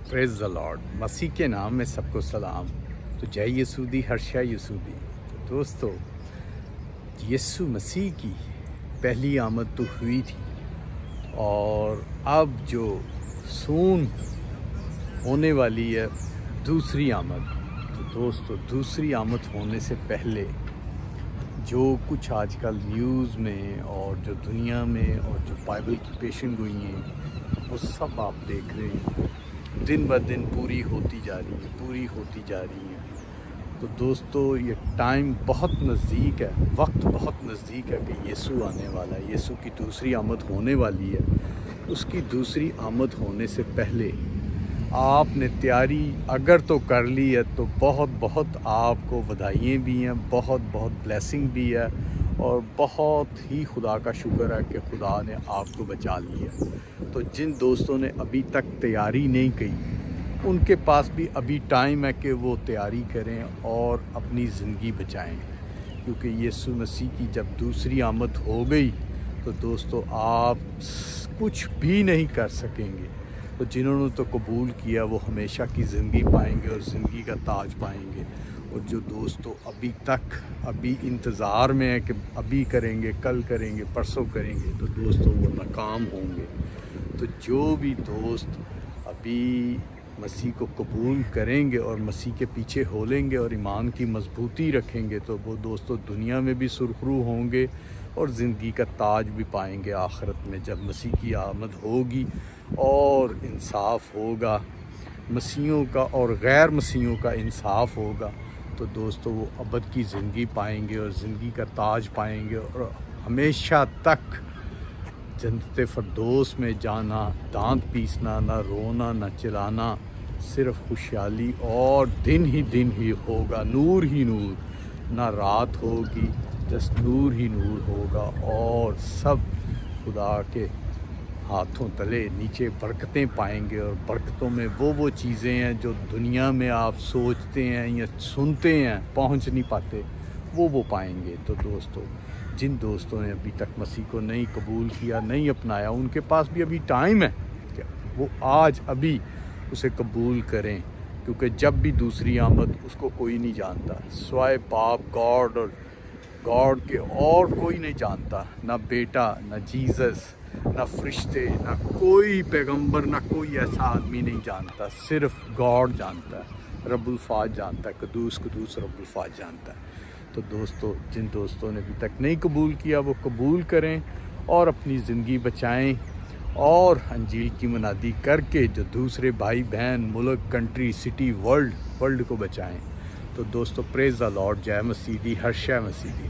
Praise the Lord. मसीह के नाम में सबको सलाम। तो जय यसूदी, हर्षा यसूदी। तो दोस्तों, यीशु मसीह की पहली आमद तो हुई थी और अब जो सून होने वाली है दूसरी आमद। तो दोस्तों, दूसरी आमद होने से पहले जो कुछ आजकल न्यूज़ में और जो दुनिया में और जो बाइबल की पेशन गोई हैं वो सब आप देख रहे हैं, दिन ब दिन पूरी होती जा रही है। तो दोस्तों, ये टाइम बहुत नज़दीक है, वक्त बहुत नज़दीक है कि यीशु आने वाला है, यीशु की दूसरी आमद होने वाली है। उसकी दूसरी आमद होने से पहले आपने तैयारी अगर तो कर ली है तो बहुत बहुत आपको बधाइयाँ भी हैं, बहुत बहुत ब्लेसिंग भी है और बहुत ही खुदा का शुक्र है कि खुदा ने आपको बचा लिया। तो जिन दोस्तों ने अभी तक तैयारी नहीं की, उनके पास भी अभी टाइम है कि वो तैयारी करें और अपनी ज़िंदगी बचाएं, क्योंकि यीशु मसीह की जब दूसरी आमद हो गई तो दोस्तों आप कुछ भी नहीं कर सकेंगे। तो जिन्होंने तो कबूल किया वो हमेशा की ज़िंदगी पाएंगे और ज़िंदगी का ताज पाएंगे। और जो दोस्तों अभी इंतज़ार में है कि अभी करेंगे, कल करेंगे, परसों करेंगे, तो दोस्तों वो नाकाम होंगे। तो जो भी दोस्त अभी मसीह को कबूल करेंगे और मसीह के पीछे होलेंगे और ईमान की मजबूती रखेंगे, तो वो दोस्तों दुनिया में भी सुरखरू होंगे और ज़िंदगी का ताज भी पाएंगे आखिरत में, जब मसीह की आमद होगी और इंसाफ होगा, मसीहों का और गैर मसीहों का इंसाफ होगा। तो दोस्तों वो अबद की ज़िंदगी पाएंगे और ज़िंदगी का ताज पाएंगे और हमेशा तक जन्नत फ़िरदौस में जाना, दांत पीसना, ना रोना ना चिल्लाना, सिर्फ खुशहाली और दिन ही होगा, नूर ही नूर, ना रात होगी, जस्ट नूर ही नूर होगा। और सब खुदा के हाथों तले नीचे बरकतें पाएंगे और बरकतों में वो चीज़ें हैं जो दुनिया में आप सोचते हैं या सुनते हैं पहुंच नहीं पाते, वो पाएंगे। तो दोस्तों, जिन दोस्तों ने अभी तक मसीह को नहीं कबूल किया, नहीं अपनाया, उनके पास भी अभी टाइम है कि वो आज अभी उसे कबूल करें, क्योंकि जब भी दूसरी आमद उसको कोई नहीं जानता, स्वाय बाप गॉड के और कोई नहीं जानता, ना बेटा, ना जीसस, ना फरिश्ते, ना कोई पैगंबर, ना कोई ऐसा आदमी नहीं जानता, सिर्फ गॉड जानता है, रब्बुल फाज जानता है, कदूस रब्बुल फाज जानता है। तो दोस्तों, जिन दोस्तों ने अभी तक नहीं कबूल किया वो कबूल करें और अपनी ज़िंदगी बचाएं और अंजील की मनादी करके जो दूसरे भाई बहन, मुल्क, कंट्री, सिटी, वर्ल्ड को बचाएं। तो दोस्तों, प्रेज़ द लॉर्ड। जय मसीह दी, हर्षा मसीह दी।